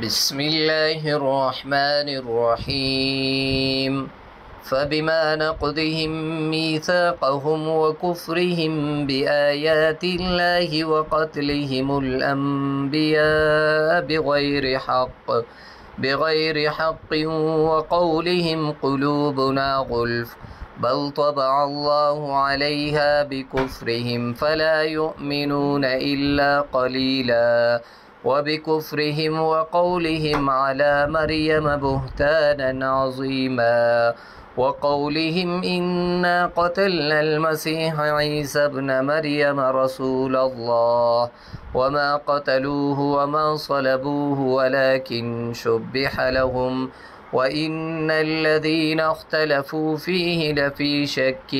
بسم الله الرحمن الرحيم. فبما نقضهم ميثاقهم وكفرهم بآيات الله وقتلهم الأنبياء بغير حق وقولهم قلوبنا غلف بل طبع الله عليها بكفرهم فلا يؤمنون إلا قليلا وبكفرهم وقولهم على مريم بهتانا عظيما وقولهم إنا قتلنا المسيح عيسى ابن مريم رسول الله وما قتلوه وما صلبوه ولكن شبح لهم وإن الذين اختلفوا فيه لفي شك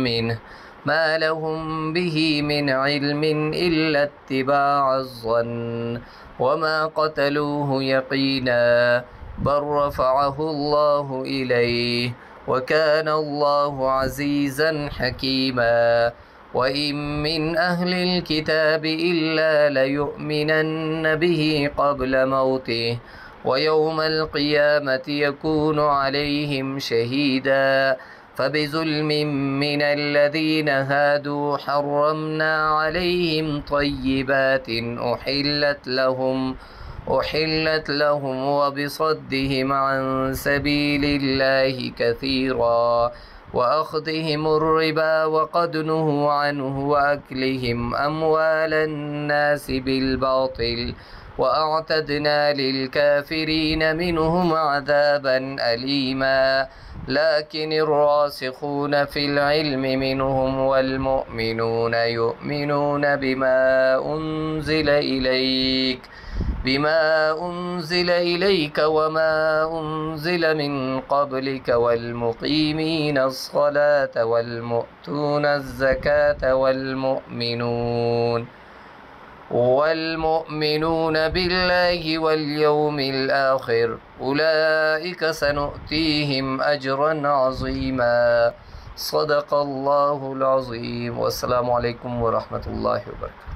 منه ما لهم به من علم إلا اتباع الظن وما قتلوه يقينا بل رفعه الله إليه وكان الله عزيزا حكيما وإن من أهل الكتاب إلا ليؤمنن به قبل موته ويوم القيامة يكون عليهم شهيدا فبظلم من الذين هادوا حرمنا عليهم طيبات أحلت لهم وبصدهم عن سبيل الله كثيرا وأخذهم الربا وقد نهوا عنه وأكلهم أموال الناس بالباطل وأعتدنا للكافرين منهم عذابا أليما لكن الراسخون في العلم منهم والمؤمنون يؤمنون بما أنزل إليك وما أنزل من قبلك والمقيمين الصلاة والمؤتون الزكاة والمؤمنون بالله واليوم الآخر أولئك سنؤتيهم أجرا عظيما صدق الله العظيم والسلام عليكم ورحمة الله وبركاته.